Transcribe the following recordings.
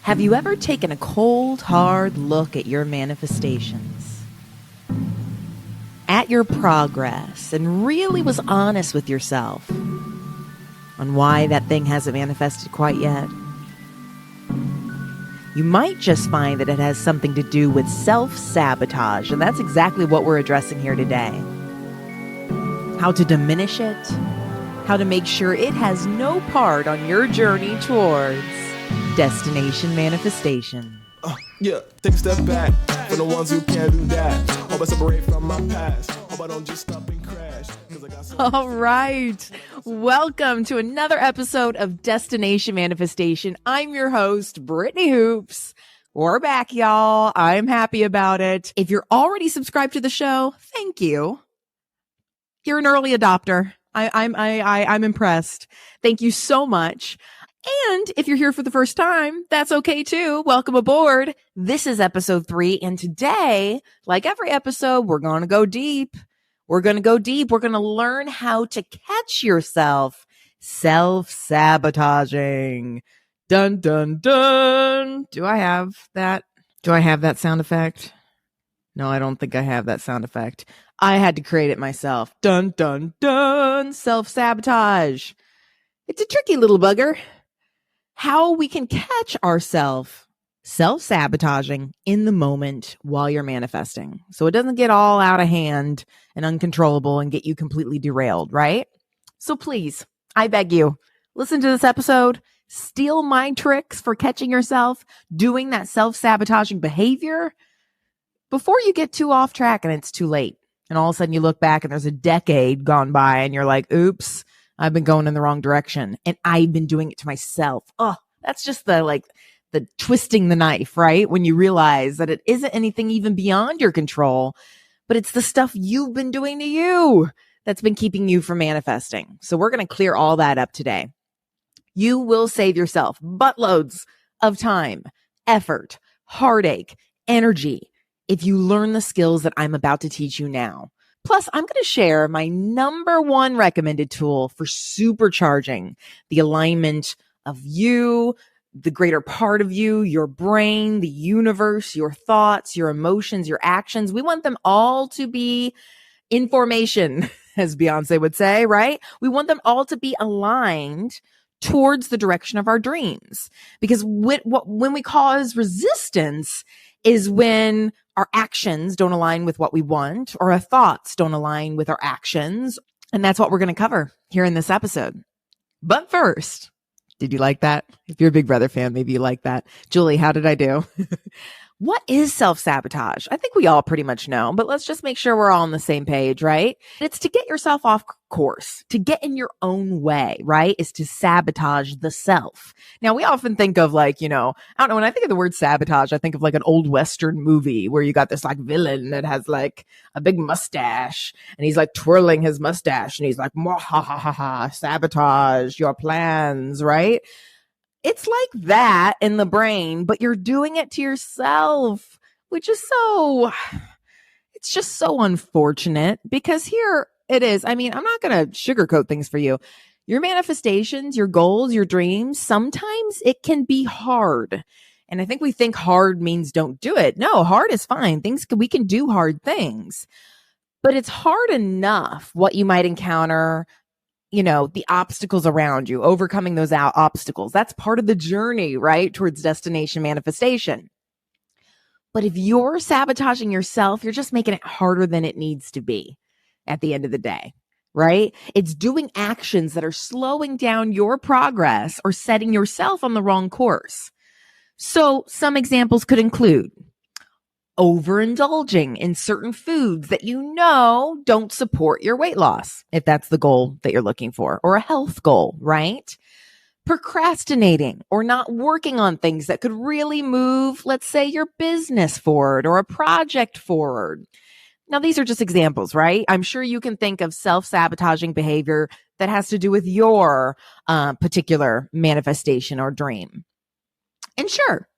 Have you ever taken a cold, hard look at your manifestations? At your progress and really was honest with yourself on why that thing hasn't manifested quite yet? You might just find that it has something to do with self-sabotage, and that's exactly what we're addressing here today. How to diminish it, how to make sure it has no part on your journey towards destination manifestation. Yeah, take a step back for the ones who can't do that. Hope I separate from my past. Hope I don't just stop and crash. All right. Welcome to another episode of Destination Manifestation. I'm your host, Brittany Hoops. We're back, y'all. I'm happy about it. If you're already subscribed to the show, thank you. You're an early adopter. I'm impressed. Thank you so much. And if you're here for the first time, that's okay too. Welcome aboard. This is episode 3. And today, like every episode, we're going to go deep. We're going to go deep. We're going to learn how to catch yourself self-sabotaging. Dun, dun, dun. Do I have that? Do I have that sound effect? No, I don't think I have that sound effect. I had to create it myself. Dun, dun, dun. Self-sabotage. It's a tricky little bugger. How we can catch ourselves self-sabotaging in the moment while you're manifesting, so it doesn't get all out of hand and uncontrollable and get you completely derailed, right? So please, I beg you, listen to this episode, steal my tricks for catching yourself doing that self-sabotaging behavior before you get too off track and it's too late. And all of a sudden you look back and there's a decade gone by and you're like, oops, I've been going in the wrong direction and I've been doing it to myself. Oh, that's just the twisting the knife, right? When you realize that it isn't anything even beyond your control, but it's the stuff you've been doing to you that's been keeping you from manifesting. So we're going to clear all that up today. You will save yourself buttloads of time, effort, heartache, energy if you learn the skills that I'm about to teach you now. Plus, I'm going to share my number one recommended tool for supercharging the alignment of you, the greater part of you, your brain, the universe, your thoughts, your emotions, your actions. We want them all to be in formation, as Beyonce would say, right? We want them all to be aligned towards the direction of our dreams. Because when we cause resistance is when our actions don't align with what we want, or our thoughts don't align with our actions. And that's what we're going to cover here in this episode. But first, did you like that? If you're a Big Brother fan, maybe you like that. Julie, how did I do? What is self-sabotage? I think we all pretty much know, but let's just make sure we're all on the same page, right? It's to get yourself off course, to get in your own way, right? Is to sabotage the self. Now, we often think of I don't know, when I think of the word sabotage, I think of an old Western movie where you got this villain that has a big mustache and he's twirling his mustache and he's like, ha ha ha ha, sabotage your plans, right? It's like that in the brain, but you're doing it to yourself, which is it's just so unfortunate because here it is. I mean, I'm not going to sugarcoat things for you. Your manifestations, your goals, your dreams, sometimes it can be hard. And I think we think hard means don't do it. No, hard is fine. We can do hard things, but it's hard enough what you might encounter, the obstacles around you, overcoming those obstacles. That's part of the journey, right? Towards destination manifestation. But if you're sabotaging yourself, you're just making it harder than it needs to be at the end of the day, right? It's doing actions that are slowing down your progress or setting yourself on the wrong course. So some examples could include overindulging in certain foods that don't support your weight loss, if that's the goal that you're looking for, or a health goal, right? Procrastinating or not working on things that could really move, let's say, your business forward or a project forward. Now, these are just examples, right? I'm sure you can think of self-sabotaging behavior that has to do with your particular manifestation or dream. And sure,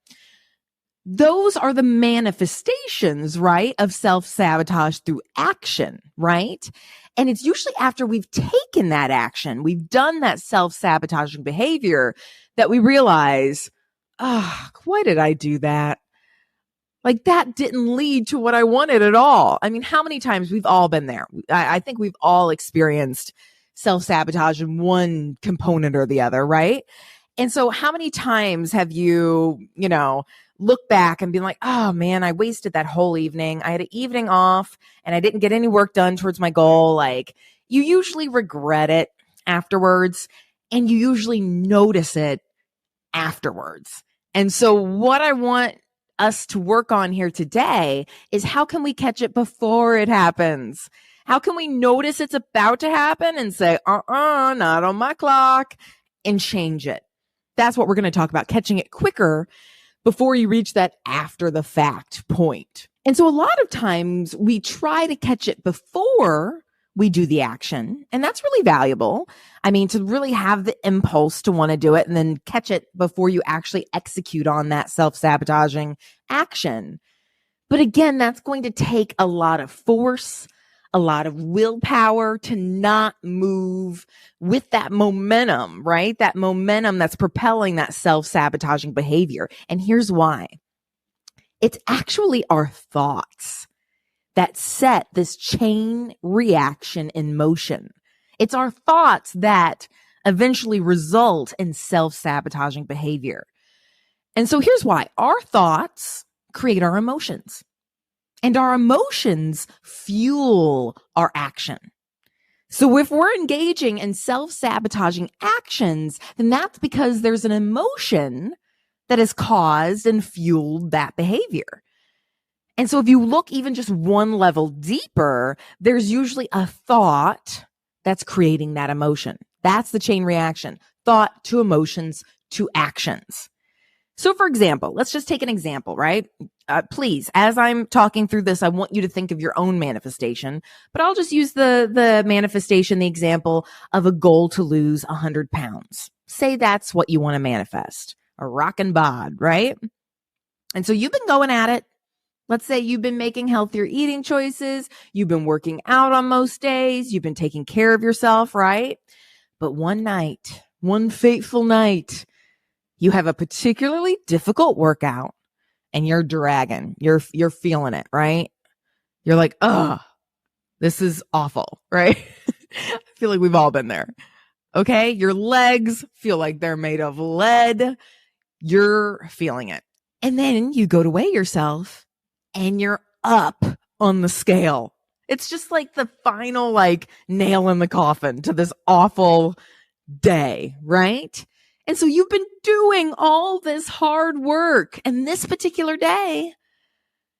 those are the manifestations, right, of self-sabotage through action, right? And it's usually after we've taken that action, we've done that self-sabotaging behavior that we realize, why did I do that? Like that didn't lead to what I wanted at all. I mean, how many times we've all been there? I think we've all experienced self-sabotage in one component or the other, right? And so how many times have you, look back and been like, oh man, I wasted that whole evening. I had an evening off and I didn't get any work done towards my goal. Like you usually regret it afterwards and you usually notice it afterwards. And so what I want us to work on here today is how can we catch it before it happens? How can we notice it's about to happen and say, not on my clock, and change it? That's what we're going to talk about, catching it quicker before you reach that after the fact point. And so a lot of times we try to catch it before we do the action, and that's really valuable. I mean, to really have the impulse to want to do it and then catch it before you actually execute on that self-sabotaging action. But again, that's going to take a lot of force, a lot of willpower to not move with that momentum, right? That momentum that's propelling that self-sabotaging behavior. And here's why. It's actually our thoughts that set this chain reaction in motion. It's our thoughts that eventually result in self-sabotaging behavior. And so here's why. Our thoughts create our emotions, and our emotions fuel our action. So if we're engaging in self-sabotaging actions, then that's because there's an emotion that has caused and fueled that behavior. And so if you look even just one level deeper, there's usually a thought that's creating that emotion. That's the chain reaction. Thought to emotions to actions. So for example, let's just take an example, right? Please, as I'm talking through this, I want you to think of your own manifestation, but I'll just use the manifestation, the example of a goal to lose 100 pounds. Say that's what you want to manifest, a rockin' bod, right? And so you've been going at it. Let's say you've been making healthier eating choices. You've been working out on most days. You've been taking care of yourself, right? But one night, one fateful night, you have a particularly difficult workout and you're dragging. You're feeling it, right? You're like, this is awful, right? I feel like we've all been there. Okay. Your legs feel like they're made of lead. You're feeling it. And then you go to weigh yourself and you're up on the scale. It's just like the final nail in the coffin to this awful day, right? And so you've been doing all this hard work, and this particular day,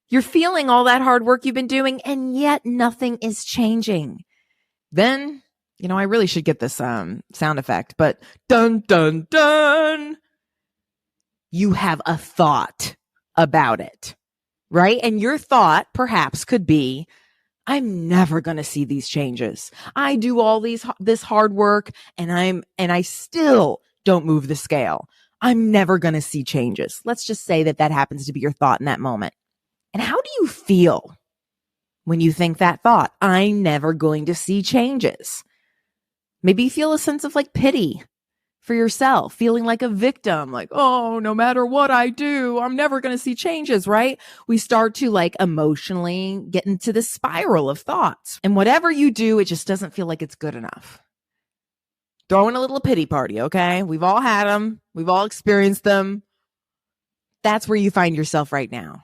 you're feeling all that hard work you've been doing, and yet nothing is changing. Then, I really should get this sound effect, but dun, dun, dun, you have a thought about it. Right? And your thought perhaps could be, I'm never going to see these changes. I do all this hard work and I still don't move the scale. I'm never going to see changes. Let's just say that happens to be your thought in that moment. And how do you feel when you think that thought? I'm never going to see changes. Maybe you feel a sense of pity for yourself, feeling like a victim, no matter what I do, I'm never going to see changes, right? We start to emotionally get into this spiral of thoughts. And whatever you do, it just doesn't feel like it's good enough. Throw in a little pity party, okay? We've all had them. We've all experienced them. That's where you find yourself right now.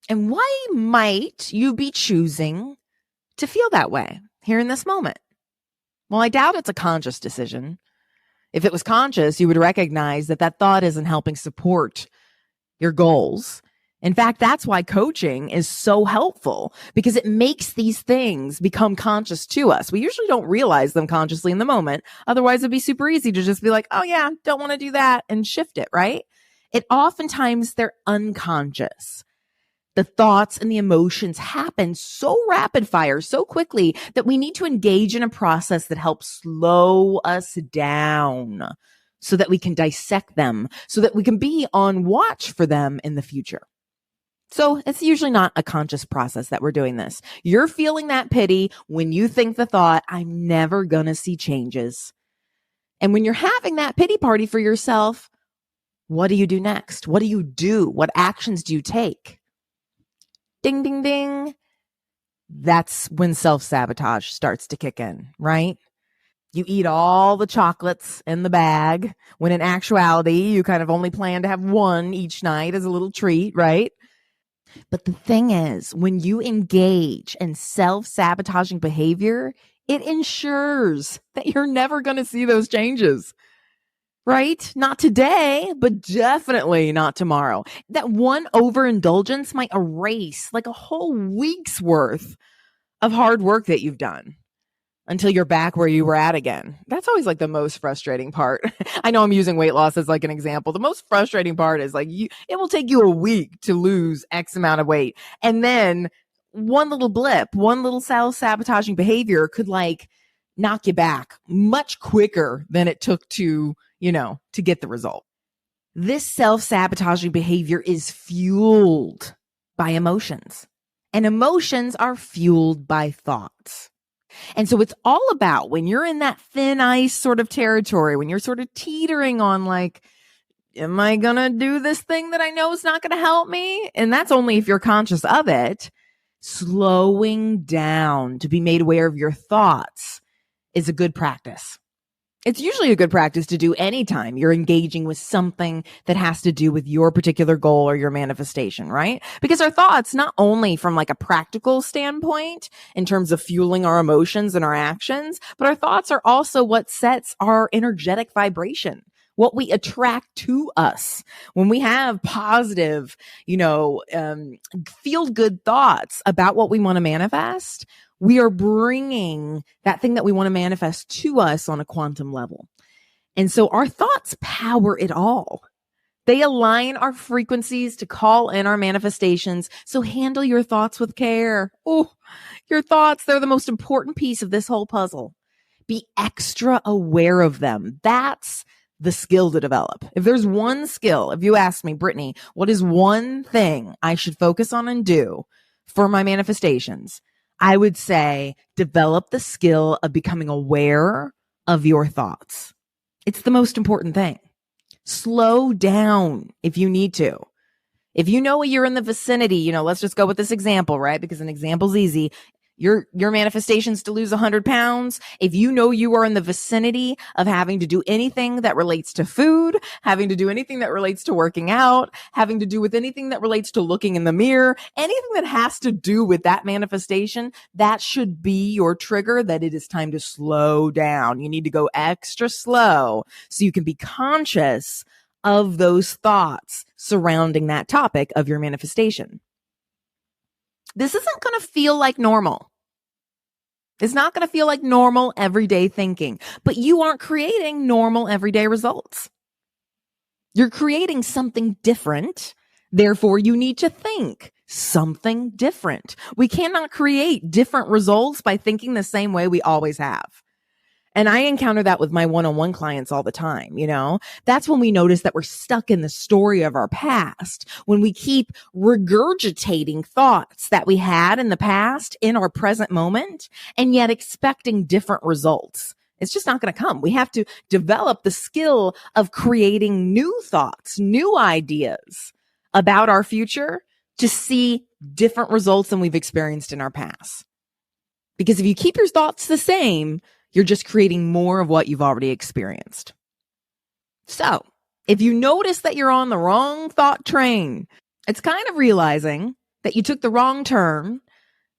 And why might you be choosing to feel that way here in this moment? Well, I doubt it's a conscious decision. If it was conscious, you would recognize that thought isn't helping support your goals. In fact, that's why coaching is so helpful, because it makes these things become conscious to us. We usually don't realize them consciously in the moment. Otherwise, it'd be super easy to just be like, oh yeah, don't want to do that, and shift it, right? Oftentimes they're unconscious. The thoughts and the emotions happen so rapid fire, so quickly, that we need to engage in a process that helps slow us down so that we can dissect them, so that we can be on watch for them in the future. So it's usually not a conscious process that we're doing this. You're feeling that pity when you think the thought, I'm never going to see changes. And when you're having that pity party for yourself, What do you do next? What do you do? What actions do you take? Ding, ding, ding. That's when self-sabotage starts to kick in, right? You eat all the chocolates in the bag when in actuality, you kind of only plan to have one each night as a little treat, right? But the thing is, when you engage in self-sabotaging behavior, it ensures that you're never going to see those changes, right? Not today, but definitely not tomorrow. That one overindulgence might erase like a whole week's worth of hard work that you've done until you're back where you were at again. That's always like the most frustrating part. I know I'm using weight loss as like an example. The most frustrating part is like it will take you a week to lose X amount of weight. And then one little blip, one little self-sabotaging behavior could like knock you back much quicker than it took to get the result. This self-sabotaging behavior is fueled by emotions, and emotions are fueled by thoughts. And so it's all about when you're in that thin ice sort of territory, when you're sort of teetering on like, am I going to do this thing that I know is not going to help me? And that's only if you're conscious of it. Slowing down to be made aware of your thoughts is a good practice. It's usually a good practice to do anytime you're engaging with something that has to do with your particular goal or your manifestation, right? Because our thoughts, not only from like a practical standpoint in terms of fueling our emotions and our actions, but our thoughts are also what sets our energetic vibration, what we attract to us. When we have positive, feel good thoughts about what we want to manifest, we are bringing that thing that we want to manifest to us on a quantum level. And so our thoughts power it all. They align our frequencies to call in our manifestations. So handle your thoughts with care. Oh, your thoughts, they're the most important piece of this whole puzzle. Be extra aware of them. That's the skill to develop. If there's one skill, if you ask me, Brittany, what is one thing I should focus on and do for my manifestations? I would say develop the skill of becoming aware of your thoughts. It's the most important thing. Slow down if you need to. If you know you're in the vicinity, let's just go with this example, right? Because an example's easy. Your manifestations to lose 100 pounds. If you know you are in the vicinity of having to do anything that relates to food, having to do anything that relates to working out, having to do with anything that relates to looking in the mirror, anything that has to do with that manifestation, that should be your trigger that it is time to slow down. You need to go extra slow so you can be conscious of those thoughts surrounding that topic of your manifestation. This isn't going to feel like normal. It's not going to feel like normal everyday thinking, but you aren't creating normal everyday results. You're creating something different. Therefore, you need to think something different. We cannot create different results by thinking the same way we always have. And I encounter that with my one-on-one clients all the time, That's when we notice that we're stuck in the story of our past, when we keep regurgitating thoughts that we had in the past in our present moment, and yet expecting different results. It's just not going to come. We have to develop the skill of creating new thoughts, new ideas about our future to see different results than we've experienced in our past. Because if you keep your thoughts the same, you're just creating more of what you've already experienced. So if you notice that you're on the wrong thought train, it's kind of realizing that you took the wrong turn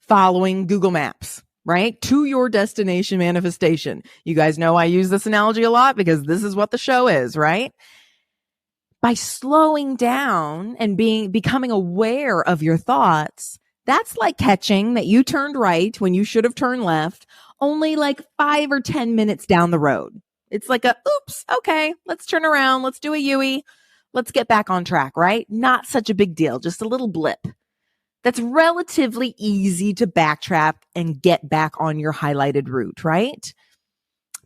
following Google Maps, right? To your destination manifestation. You guys know I use this analogy a lot because this is what the show is, right? By slowing down and becoming aware of your thoughts, that's like catching that you turned right when you should have turned left, only like 5 or 10 minutes down the road. It's like oops, okay, let's turn around. Let's do a Yui. Let's get back on track, right? Not such a big deal, just a little blip. That's relatively easy to backtrack and get back on your highlighted route, right?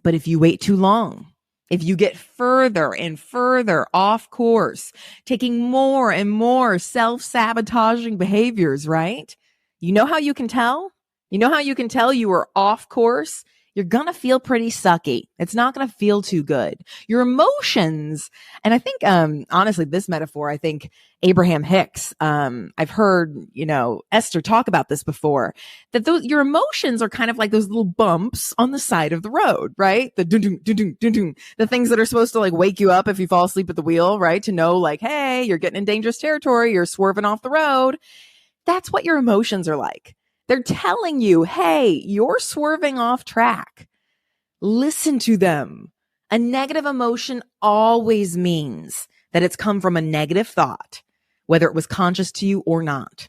But if you wait too long, if you get further and further off course, taking more and more self-sabotaging behaviors, right? You know how you can tell? You know how you can tell you are off course you're going to feel pretty sucky. It's not going to feel too good. Your emotions, and I think, honestly, this metaphor, I think Abraham Hicks, I've heard, Esther talk about this before, that your emotions are kind of like those little bumps on the side of the road, right? The dun dun dun dun dun, the things that are supposed to like wake you up if you fall asleep at the wheel, right? To know like, hey, you're getting in dangerous territory, you're swerving off the road. That's what your emotions are like. They're telling you, hey, you're swerving off track. Listen to them. A negative emotion always means that it's come from a negative thought, whether it was conscious to you or not.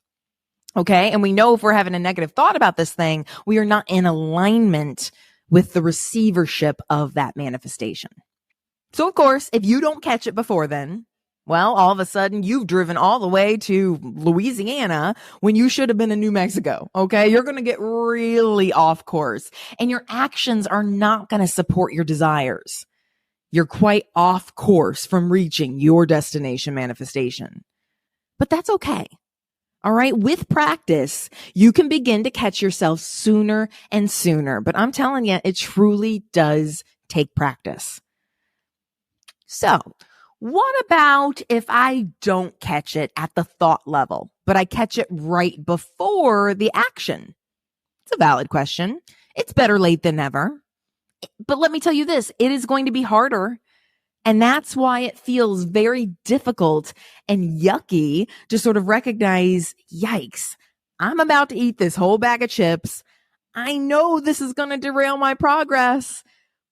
Okay. And we know if we're having a negative thought about this thing, we are not in alignment with the receivership of that manifestation. So, of course, if you don't catch it before then, well, all of a sudden you've driven all the way to Louisiana when you should have been in New Mexico. Okay. You're going to get really off course and your actions are not going to support your desires. You're quite off course from reaching your destination manifestation. But that's okay. All right. With practice, you can begin to catch yourself sooner and sooner. But I'm telling you, it truly does take practice. So, what about if I don't catch it at the thought level, but I catch it right before the action? It's a valid question. It's better late than never. But let me tell you this, it is going to be harder. And that's why it feels very difficult and yucky to sort of recognize, yikes, I'm about to eat this whole bag of chips. I know this is going to derail my progress,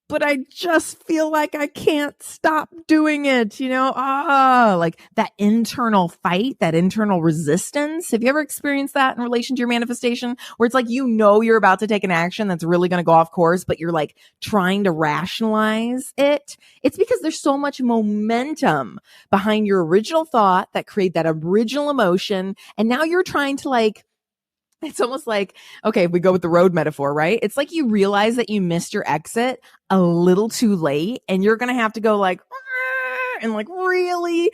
but I just feel like I can't stop doing it, like that internal fight, that internal resistance. Have you ever experienced that in relation to your manifestation where it's like, you're about to take an action that's really going to go off course, but you're like trying to rationalize it? It's because there's so much momentum behind your original thought that create that original emotion. And now you're trying to it's almost like, okay, if we go with the road metaphor, right? It's like you realize that you missed your exit a little too late and you're going to have to go and really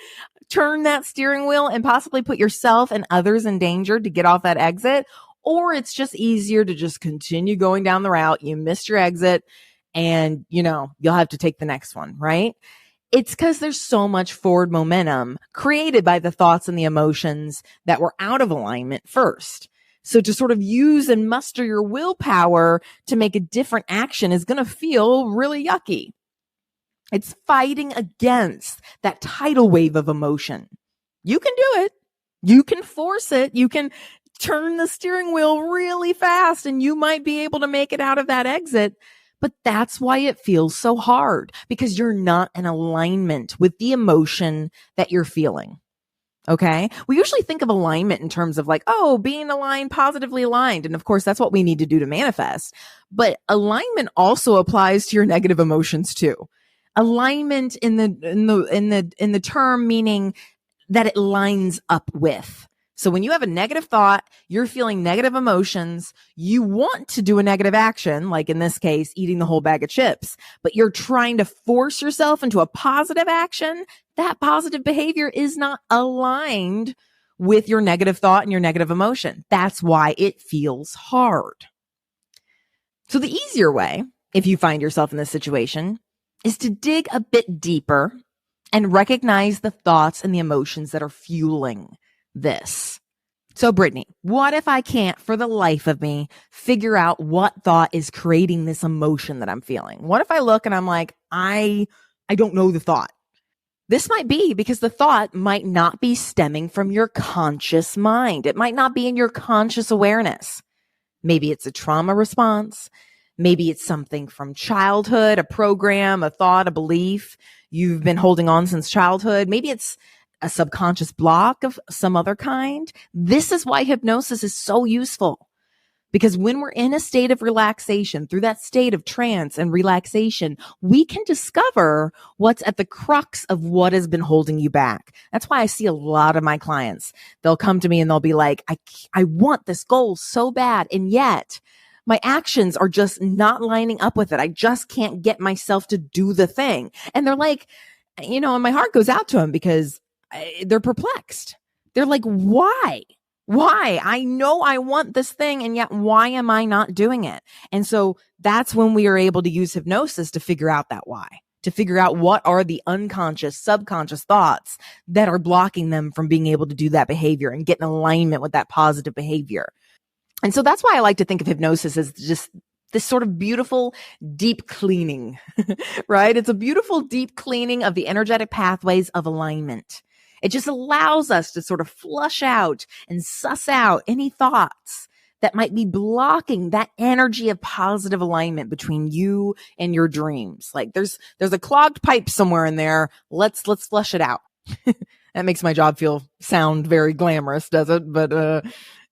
turn that steering wheel and possibly put yourself and others in danger to get off that exit. Or it's just easier to just continue going down the route. You missed your exit and, you'll have to take the next one, right? It's because there's so much forward momentum created by the thoughts and the emotions that were out of alignment first. So to sort of use and muster your willpower to make a different action is going to feel really yucky. It's fighting against that tidal wave of emotion. You can do it. You can force it. You can turn the steering wheel really fast and you might be able to make it out of that exit. But that's why it feels so hard, because you're not in alignment with the emotion that you're feeling. Okay. We usually think of alignment in terms of being aligned, positively aligned. And of course, that's what we need to do to manifest. But alignment also applies to your negative emotions too. Alignment in the term meaning that it lines up with. So when you have a negative thought, you're feeling negative emotions, you want to do a negative action, like in this case, eating the whole bag of chips, but you're trying to force yourself into a positive action. That positive behavior is not aligned with your negative thought and your negative emotion. That's why it feels hard. So the easier way, if you find yourself in this situation, is to dig a bit deeper and recognize the thoughts and the emotions that are fueling this. So Brittany, what if I can't for the life of me figure out what thought is creating this emotion that I'm feeling? What if I look and I'm like, I don't know the thought? This might be because the thought might not be stemming from your conscious mind. It might not be in your conscious awareness. Maybe it's a trauma response. Maybe it's something from childhood, a program, a thought, a belief you've been holding on since childhood. Maybe it's a subconscious block of some other kind. This is why hypnosis is so useful, because when we're in a state of relaxation, through that state of trance and relaxation, we can discover what's at the crux of what has been holding you back. That's why I see a lot of my clients. They'll come to me and they'll be like, I want this goal so bad. And yet my actions are just not lining up with it. I just can't get myself to do the thing. And they're like, and my heart goes out to them because they're perplexed. They're like, why? Why? I know I want this thing, and yet why am I not doing it? And so that's when we are able to use hypnosis to figure out that why, to figure out what are the unconscious, subconscious thoughts that are blocking them from being able to do that behavior and get in alignment with that positive behavior. And so that's why I like to think of hypnosis as just this sort of beautiful, deep cleaning, right? It's a beautiful, deep cleaning of the energetic pathways of alignment. It just allows us to sort of flush out and suss out any thoughts that might be blocking that energy of positive alignment between you and your dreams. Like there's a clogged pipe somewhere in there. Let's flush it out. That makes my job sound very glamorous, does it? But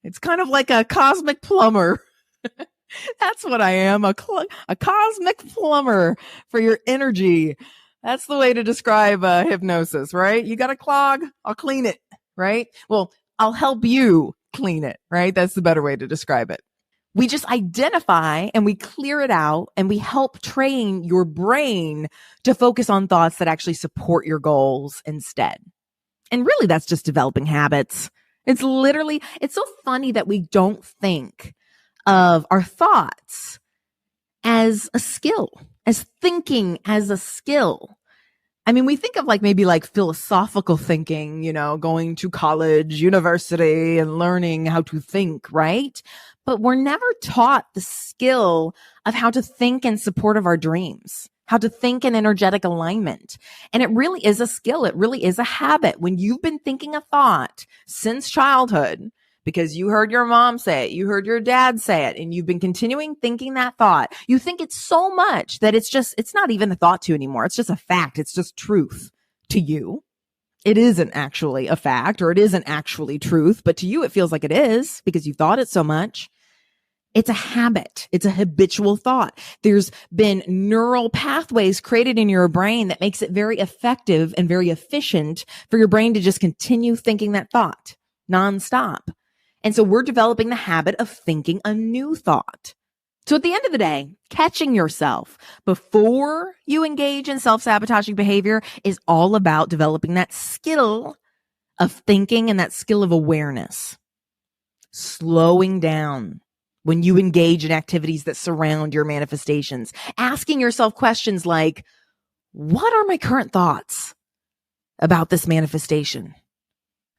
it's kind of like a cosmic plumber. That's what I am, a cosmic plumber for your energy. That's the way to describe hypnosis, right? You got a clog, I'll clean it, right? Well, I'll help you clean it, right? That's the better way to describe it. We just identify and we clear it out and we help train your brain to focus on thoughts that actually support your goals instead. And really, that's just developing habits. It's so funny that we don't think of our thoughts as a skill, as thinking as a skill. I mean, we think of maybe philosophical thinking, going to college, university, and learning how to think, right? But we're never taught the skill of how to think in support of our dreams, how to think in energetic alignment. And it really is a skill. It really is a habit. When you've been thinking a thought since childhood, because you heard your mom say it, you heard your dad say it, and you've been continuing thinking that thought. You think it so much that it's not even a thought to you anymore. It's just a fact. It's just truth to you. It isn't actually a fact, or it isn't actually truth, but to you it feels like it is because you thought it so much. It's a habit. It's a habitual thought. There's been neural pathways created in your brain that makes it very effective and very efficient for your brain to just continue thinking that thought nonstop. And so we're developing the habit of thinking a new thought. So at the end of the day, catching yourself before you engage in self-sabotaging behavior is all about developing that skill of thinking and that skill of awareness. Slowing down when you engage in activities that surround your manifestations. Asking yourself questions like, what are my current thoughts about this manifestation?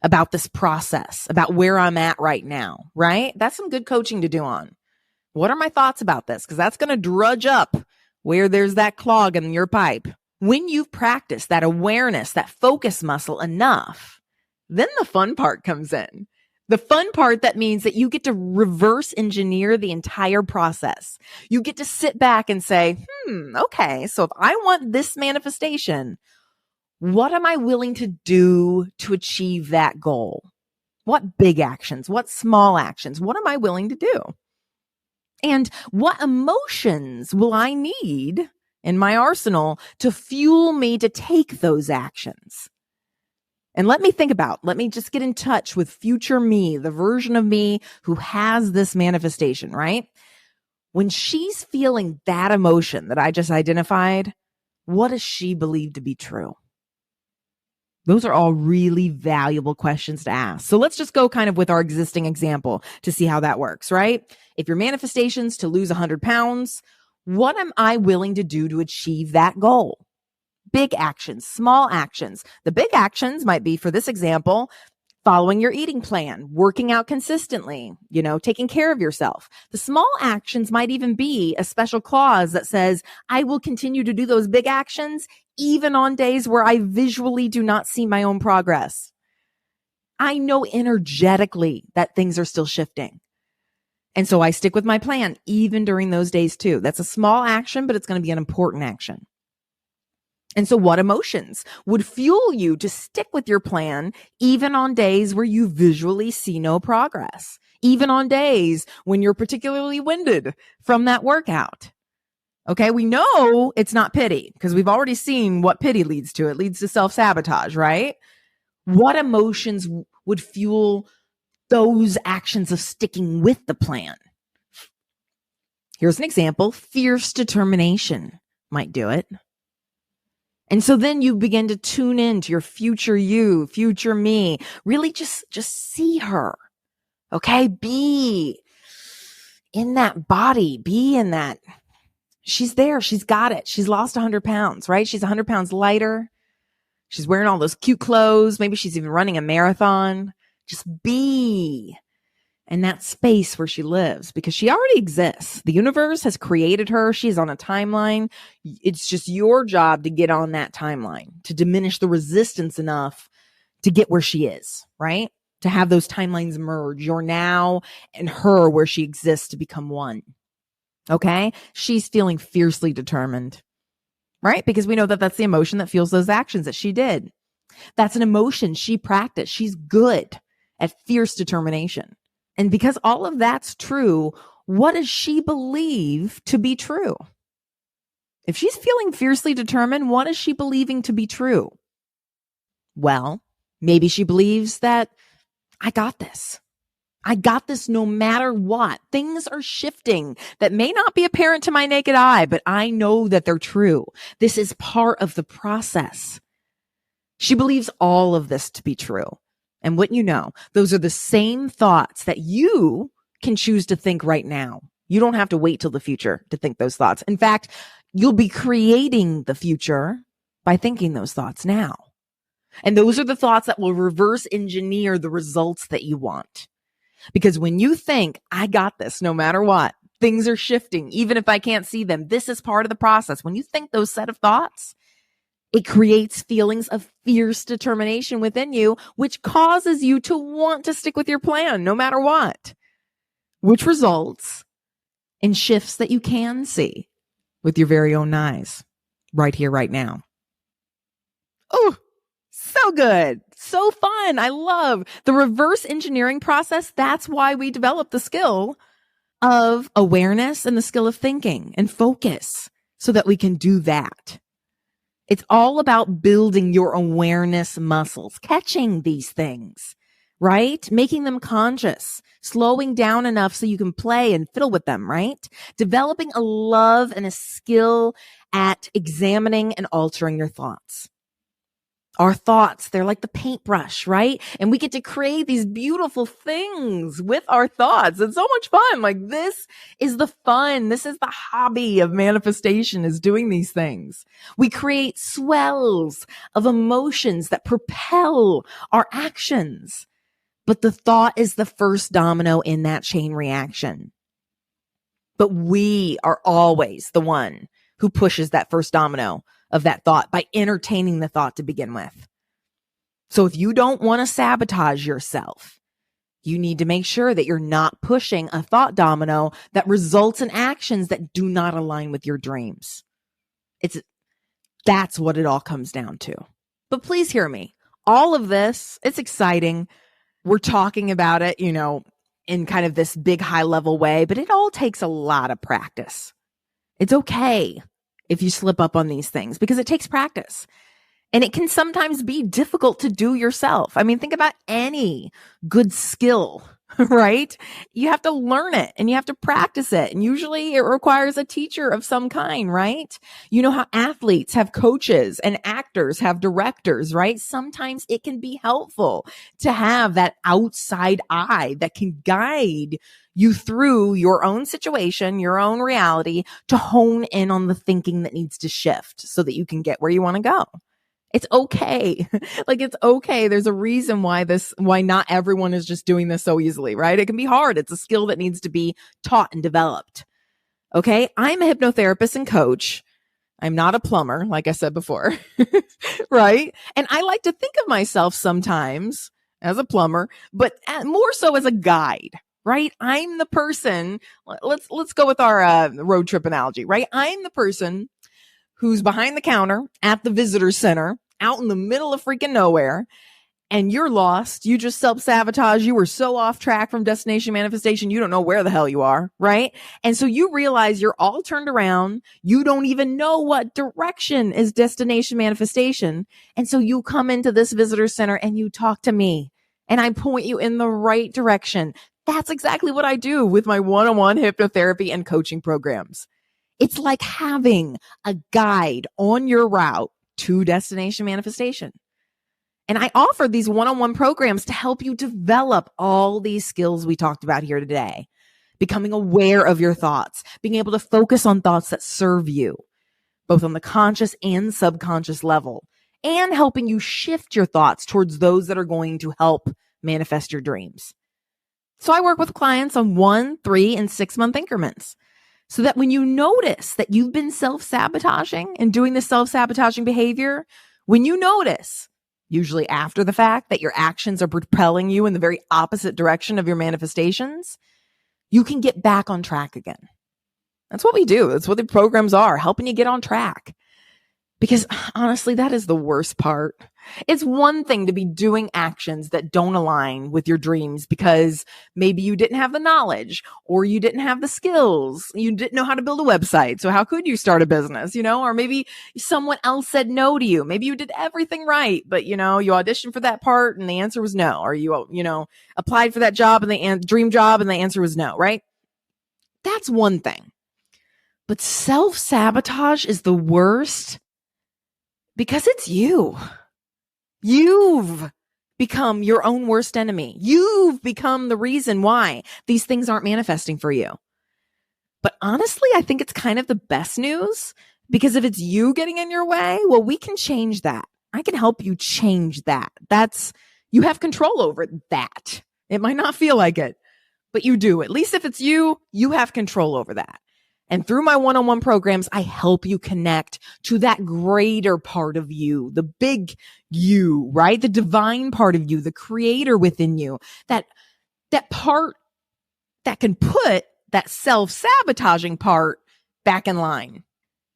About this process, about where I'm at right now, right? That's some good coaching to do on. What are my thoughts about this? Because that's going to drudge up where there's that clog in your pipe. When you've practiced that awareness, that focus muscle enough, then the fun part comes in. The fun part that means that you get to reverse engineer the entire process. You get to sit back and say, okay, so if I want this manifestation, what am I willing to do to achieve that goal? What big actions? What small actions? What am I willing to do? And what emotions will I need in my arsenal to fuel me to take those actions? And let me just get in touch with future me, the version of me who has this manifestation, right? When she's feeling that emotion that I just identified, what does she believe to be true? Those are all really valuable questions to ask. So let's just go kind of with our existing example to see how that works, right? If your manifestation's to lose 100 pounds, what am I willing to do to achieve that goal? Big actions, small actions. The big actions might be, for this example, following your eating plan, working out consistently, taking care of yourself. The small actions might even be a special clause that says, I will continue to do those big actions even on days where I visually do not see my own progress. I know energetically that things are still shifting. And so I stick with my plan even during those days too. That's a small action, but it's going to be an important action. And so what emotions would fuel you to stick with your plan even on days where you visually see no progress, even on days when you're particularly winded from that workout? Okay, we know it's not pity because we've already seen what pity leads to. It leads to self-sabotage, right? What emotions would fuel those actions of sticking with the plan? Here's an example. Fierce determination might do it. And so then you begin to tune into your future you, future me, really just see her. Okay. Be in that body, be in that. She's there. She's got it. She's lost 100 pounds, right? She's 100 pounds lighter. She's wearing all those cute clothes. Maybe she's even running a marathon. Just be in that space where she lives, because she already exists. The universe has created her. She's on a timeline. It's just your job to get on that timeline, to diminish the resistance enough to get where she is, right? To have those timelines merge, your now and her, where she exists, to become one. Okay? She's feeling fiercely determined, right? Because we know that that's the emotion that fuels those actions that she did. That's an emotion she practiced. She's good at fierce determination. And because all of that's true, what does she believe to be true? If she's feeling fiercely determined, what is she believing to be true? Well, maybe she believes that I got this. I got this no matter what. Things are shifting that may not be apparent to my naked eye, but I know that they're true. This is part of the process. She believes all of this to be true. And what you know, those are the same thoughts that you can choose to think right now. You don't have to wait till the future to think those thoughts. In fact, you'll be creating the future by thinking those thoughts now. And those are the thoughts that will reverse engineer the results that you want. Because when you think, I got this no matter what, things are shifting, even if I can't see them, this is part of the process. When you think those set of thoughts, it creates feelings of fierce determination within you, which causes you to want to stick with your plan no matter what, which results in shifts that you can see with your very own eyes right here, right now. Oh, so good. So fun. I love the reverse engineering process. That's why we developed the skill of awareness and the skill of thinking and focus so that we can do that. It's all about building your awareness muscles, catching these things, right? Making them conscious, slowing down enough so you can play and fiddle with them, right? Developing a love and a skill at examining and altering your thoughts. Our thoughts, they're like the paintbrush, right? And we get to create these beautiful things with our thoughts. It's so much fun. Like, this is the fun. This is the hobby of manifestation, is doing these things. We create swells of emotions that propel our actions. But the thought is the first domino in that chain reaction. But we are always the one who pushes that first domino of that thought by entertaining the thought to begin with. So if you don't want to sabotage yourself, you need to make sure that you're not pushing a thought domino that results in actions that do not align with your dreams. That's what it all comes down to. But please hear me. All of this, it's exciting. We're talking about it, in kind of this big high level way, but it all takes a lot of practice. It's okay if you slip up on these things, because it takes practice. And it can sometimes be difficult to do yourself. I mean, think about any good skill, right? You have to learn it and you have to practice it. And usually it requires a teacher of some kind, right? You know how athletes have coaches and actors have directors, right? Sometimes it can be helpful to have that outside eye that can guide you through your own situation, your own reality, to hone in on the thinking that needs to shift so that you can get where you want to go. It's okay. It's okay. There's a reason why not everyone is just doing this so easily, right? It can be hard. It's a skill that needs to be taught and developed. Okay. I'm a hypnotherapist and coach. I'm not a plumber, like I said before, right? And I like to think of myself sometimes as a plumber, but more so as a guide. Right? I'm the person, let's go with our road trip analogy, right? I'm the person who's behind the counter at the visitor center out in the middle of freaking nowhere, and you're lost. You just self-sabotage. You were so off track from destination manifestation. You don't know where the hell you are, right? And so you realize you're all turned around. You don't even know what direction is destination manifestation. And so you come into this visitor center and you talk to me and I point you in the right direction. That's exactly what I do with my one-on-one hypnotherapy and coaching programs. It's like having a guide on your route to destination manifestation. And I offer these one-on-one programs to help you develop all these skills we talked about here today. Becoming aware of your thoughts, being able to focus on thoughts that serve you, both on the conscious and subconscious level, and helping you shift your thoughts towards those that are going to help manifest your dreams. So I work with clients on 1, 3, and 6 month increments so that when you notice that you've been self-sabotaging and doing this self-sabotaging behavior, when you notice, usually after the fact, that your actions are propelling you in the very opposite direction of your manifestations, you can get back on track again. That's what we do. That's what the programs are, helping you get on track. Because honestly, that is the worst part. It's one thing to be doing actions that don't align with your dreams because maybe you didn't have the knowledge or you didn't have the skills. You didn't know how to build a website. So how could you start a business, or maybe someone else said no to you. Maybe you did everything right, but you auditioned for that part and the answer was no. Or you applied for that job and the dream job and the answer was no, right? That's one thing. But self-sabotage is the worst. Because it's you. You've become your own worst enemy. You've become the reason why these things aren't manifesting for you. But honestly, I think it's kind of the best news because if it's you getting in your way, well, we can change that. I can help you change that. You have control over that. It might not feel like it, but you do. At least if it's you, you have control over that. And through my one-on-one programs, I help you connect to that greater part of you, the big you, right? The divine part of you, the creator within you, that part that can put that self-sabotaging part back in line.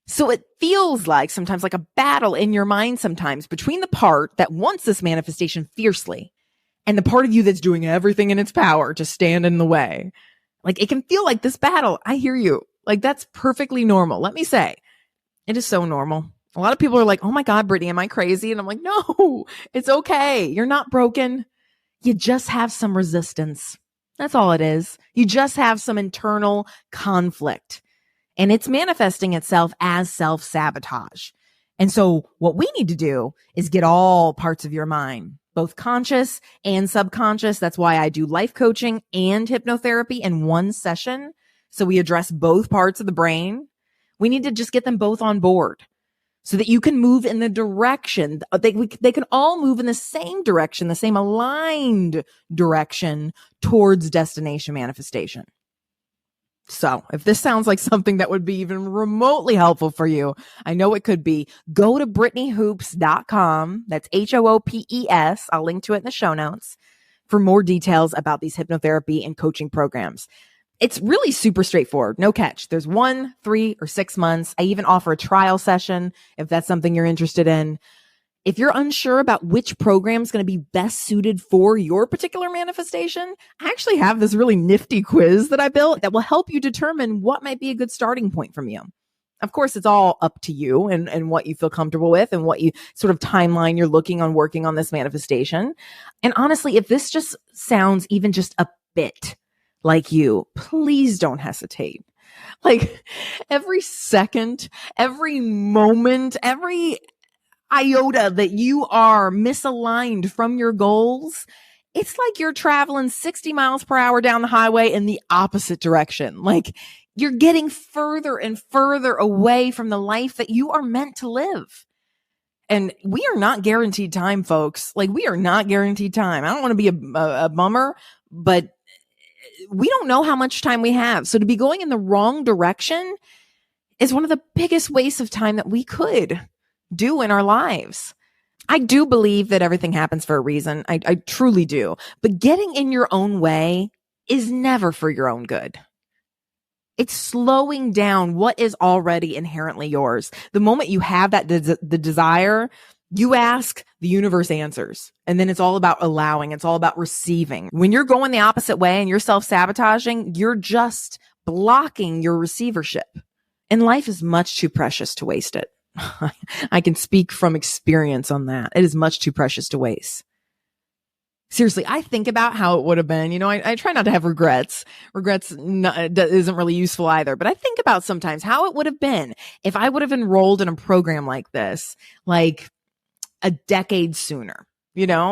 So it feels like sometimes like a battle in your mind sometimes between the part that wants this manifestation fiercely and the part of you that's doing everything in its power to stand in the way. Like it can feel like this battle. I hear you. Like that's perfectly normal. Let me say, it is so normal. A lot of people are like, oh my God, Brittany, am I crazy? And I'm like, no, it's okay. You're not broken. You just have some resistance. That's all it is. You just have some internal conflict and it's manifesting itself as self-sabotage. And so what we need to do is get all parts of your mind, both conscious and subconscious. That's why I do life coaching and hypnotherapy in one session. So we address both parts of the brain. We need to just get them both on board so that you can move in the direction. They can all move in the same direction, the same aligned direction towards destination manifestation. So if this sounds like something that would be even remotely helpful for you, I know it could be. Go to BrittanyHoops.com. That's HOOPES. I'll link to it in the show notes for more details about these hypnotherapy and coaching programs. It's really super straightforward. No catch. There's 1, 3, or 6 months. I even offer a trial session if that's something you're interested in. If you're unsure about which program is going to be best suited for your particular manifestation, I actually have this really nifty quiz that I built that will help you determine what might be a good starting point from you. Of course, it's all up to you and what you feel comfortable with and what you sort of timeline you're looking on working on this manifestation. And honestly, if this just sounds even just a bit like you, please don't hesitate. Like every second, every moment, every iota that you are misaligned from your goals, it's like you're traveling 60 miles per hour down the highway in the opposite direction. Like you're getting further and further away from the life that you are meant to live. And we are not guaranteed time, folks. Like we are not guaranteed time. I don't want to be a bummer, but we don't know how much time we have. So to be going in the wrong direction is one of the biggest wastes of time that we could do in our lives. I do believe that everything happens for a reason. I truly do. But getting in your own way is never for your own good. It's slowing down what is already inherently yours. The moment you have that the desire, you ask, the universe answers. And then it's all about allowing. It's all about receiving. When you're going the opposite way and you're self-sabotaging, you're just blocking your receivership. And life is much too precious to waste it. I can speak from experience on that. It is much too precious to waste. Seriously, I think about how it would have been. I try not to have regrets. Regrets isn't really useful either. But I think about sometimes how it would have been if I would have enrolled in a program like this, like a decade sooner.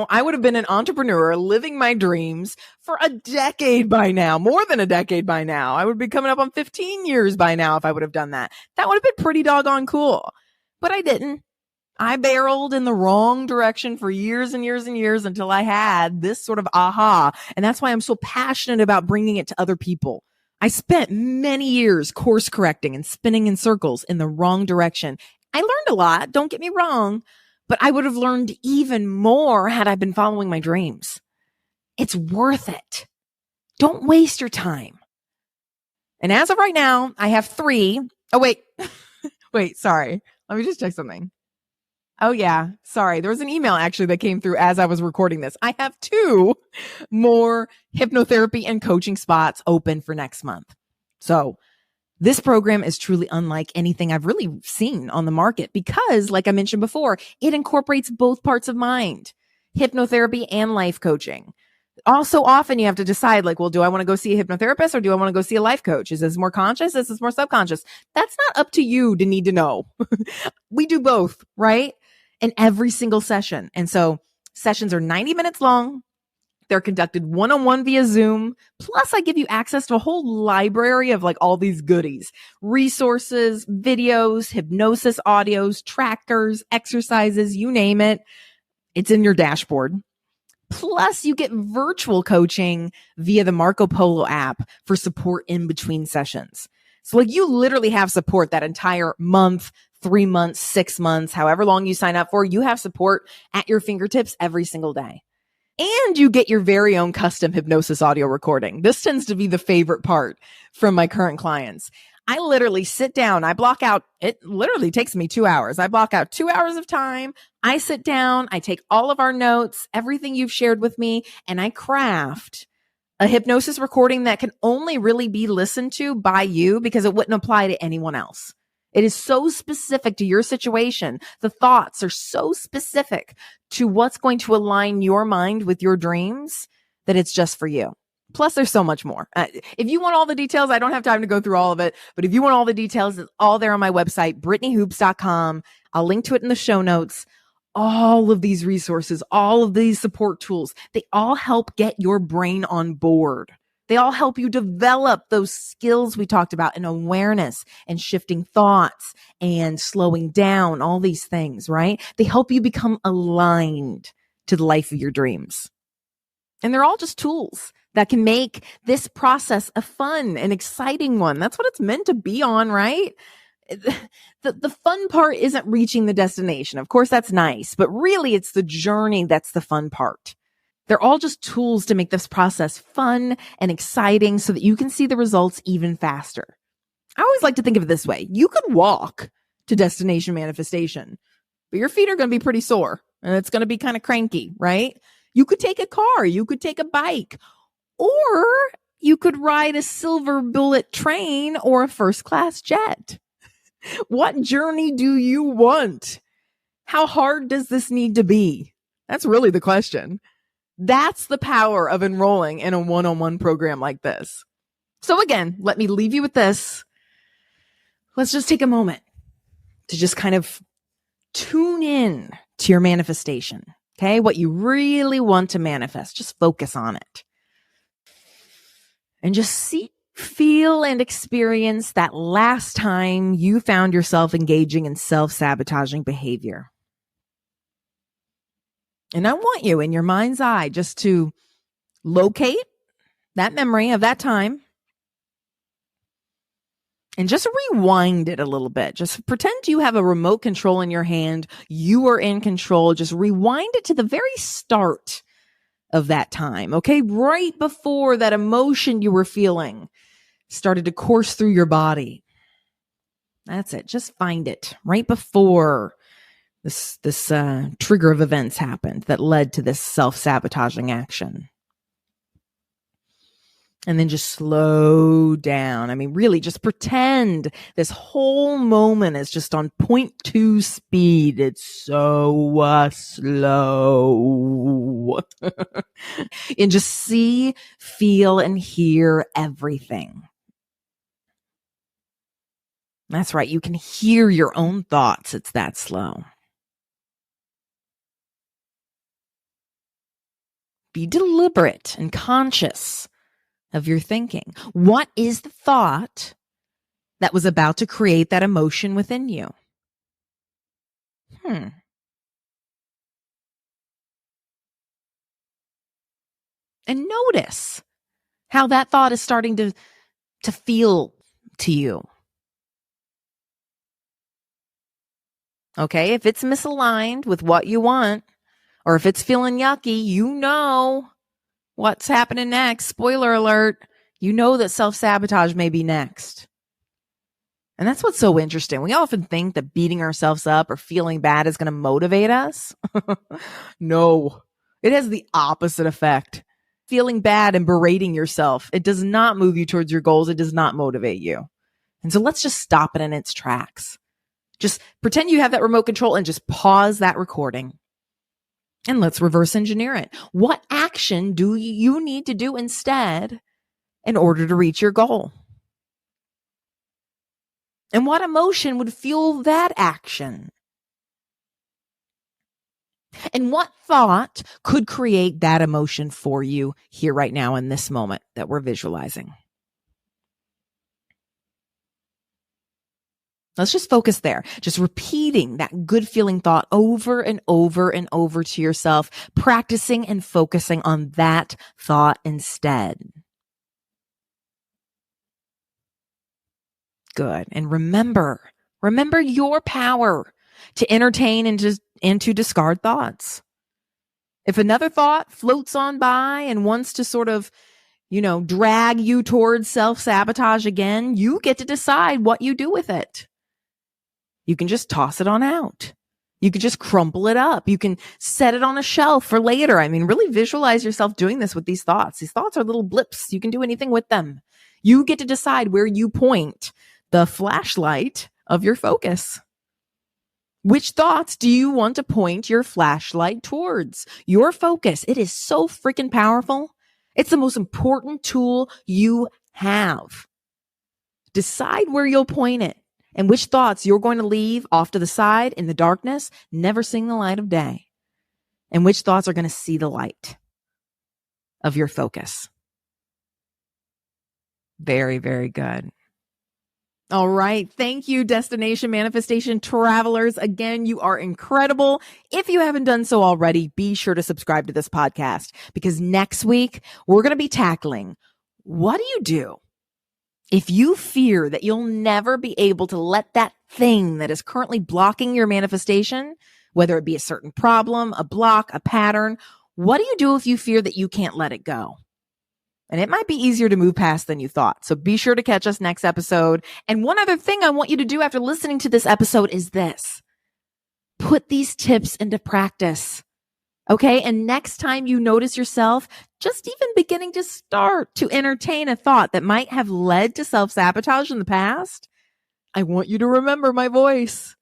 I would have been an entrepreneur living my dreams for a decade by now, more than a decade by now. I would be coming up on 15 years by now if I would have done that. That would have been pretty doggone cool. But I didn't. I barreled in the wrong direction for years and years and years until I had this sort of aha. And that's why I'm so passionate about bringing it to other people. I spent many years course correcting and spinning in circles in the wrong direction. I learned a lot, don't get me wrong, but I would have learned even more had I been following my dreams. It's worth it. Don't waste your time. And as of right now, I have 3. Oh, wait. Wait, sorry. Let me just check something. Oh, yeah. Sorry. There was an email actually that came through as I was recording this. I have 2 more hypnotherapy and coaching spots open for next month. So this program is truly unlike anything I've really seen on the market because, like I mentioned before, it incorporates both parts of mind, hypnotherapy and life coaching. Also, often you have to decide, like, well, do I want to go see a hypnotherapist or do I want to go see a life coach? Is this more conscious? Is this more subconscious? That's not up to you to need to know. We do both, right? In every single session. And so sessions are 90 minutes long. They're conducted one-on-one via Zoom. Plus, I give you access to a whole library of like all these goodies, resources, videos, hypnosis audios, trackers, exercises, you name it. It's in your dashboard. Plus, you get virtual coaching via the Marco Polo app for support in between sessions. So like you literally have support that entire month, 3 months, 6 months, however long you sign up for, you have support at your fingertips every single day. And you get your very own custom hypnosis audio recording. This tends to be the favorite part from my current clients. I literally sit down, I block out, it literally takes me 2 hours. I block out 2 hours of time. I sit down, I take all of our notes, everything you've shared with me, and I craft a hypnosis recording that can only really be listened to by you because it wouldn't apply to anyone else. It is so specific to your situation. The thoughts are so specific to what's going to align your mind with your dreams that it's just for you. Plus, there's so much more. If you want all the details, I don't have time to go through all of it, but if you want all the details, it's all there on my website, BrittanyHoops.com. I'll link to it in the show notes. All of these resources, all of these support tools, they all help get your brain on board. They all help you develop those skills we talked about in awareness and shifting thoughts and slowing down, all these things, right? They help you become aligned to the life of your dreams. And they're all just tools that can make this process a fun and exciting one. That's what it's meant to be on, right? The fun part isn't reaching the destination. Of course, that's nice, but really it's the journey that's the fun part. They're all just tools to make this process fun and exciting so that you can see the results even faster. I always like to think of it this way. You could walk to destination manifestation, but your feet are going to be pretty sore and it's going to be kind of cranky, right? You could take a car, you could take a bike, or you could ride a silver bullet train or a first class jet. What journey do you want? How hard does this need to be? That's really the question. That's the power of enrolling in a one-on-one program like this. So again, let me leave you with this. Let's just take a moment to just kind of tune in to your manifestation. Okay. What you really want to manifest, just focus on it and just see, feel, and experience that last time you found yourself engaging in self-sabotaging behavior. And I want you in your mind's eye just to locate that memory of that time and just rewind it a little bit. Just pretend you have a remote control in your hand. You are in control. Just rewind it to the very start of that time, okay? Right before that emotion you were feeling started to course through your body. That's it. Just find it right before this trigger of events happened that led to this self-sabotaging action. And then just slow down. I mean, really just pretend this whole moment is just on 0.2 speed. It's so slow. And just see, feel, and hear everything. That's right. You can hear your own thoughts. It's that slow. Be deliberate and conscious of your thinking. What is the thought that was about to create that emotion within you? And notice how that thought is starting to feel to you. Okay, if it's misaligned with what you want, or if it's feeling yucky, you know what's happening next. Spoiler alert, you know that self-sabotage may be next. And that's what's so interesting. We often think that beating ourselves up or feeling bad is going to motivate us. No, it has the opposite effect. Feeling bad and berating yourself, it does not move you towards your goals. It does not motivate you. And so let's just stop it in its tracks. Just pretend you have that remote control and just pause that recording. And let's reverse engineer it. What action do you need to do instead in order to reach your goal? And what emotion would fuel that action? And what thought could create that emotion for you here right now in this moment that we're visualizing? Let's just focus there. Just repeating that good feeling thought over and over and over to yourself, practicing and focusing on that thought instead. Good. And remember your power to entertain and to discard thoughts. If another thought floats on by and wants to sort of, drag you towards self-sabotage again, you get to decide what you do with it. You can just toss it on out. You can just crumple it up. You can set it on a shelf for later. I mean, really visualize yourself doing this with these thoughts. These thoughts are little blips. You can do anything with them. You get to decide where you point the flashlight of your focus. Which thoughts do you want to point your flashlight towards? Your focus. It is so freaking powerful. It's the most important tool you have. Decide where you'll point it and which thoughts you're going to leave off to the side in the darkness, never seeing the light of day, and which thoughts are going to see the light of your focus. Very, very good. All right. Thank you, Destination Manifestation Travelers. Again, you are incredible. If you haven't done so already, be sure to subscribe to this podcast because next week we're going to be tackling what do you do if you fear that you'll never be able to let that thing that is currently blocking your manifestation, whether it be a certain problem, a block, a pattern, what do you do if you fear that you can't let it go? And it might be easier to move past than you thought. So be sure to catch us next episode. And one other thing I want you to do after listening to this episode is this. Put these tips into practice. Okay. And next time you notice yourself just even beginning to start to entertain a thought that might have led to self-sabotage in the past, I want you to remember my voice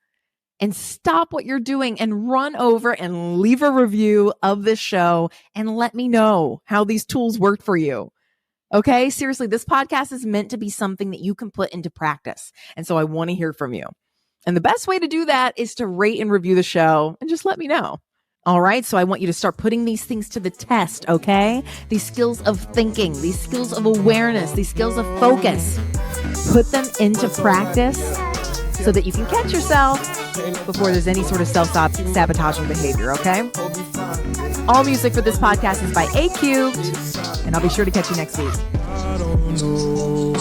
and stop what you're doing and run over and leave a review of this show and let me know how these tools worked for you. Okay. Seriously, this podcast is meant to be something that you can put into practice. And so I want to hear from you. And the best way to do that is to rate and review the show and just let me know. All right. So I want you to start putting these things to the test. Okay. These skills of thinking, these skills of awareness, these skills of focus, put them into practice so that you can catch yourself before there's any sort of self-sabotaging behavior. Okay. All music for this podcast is by A Cubed, and I'll be sure to catch you next week. I don't know.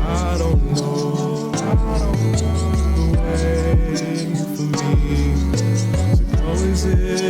I don't know. The way for me. So is it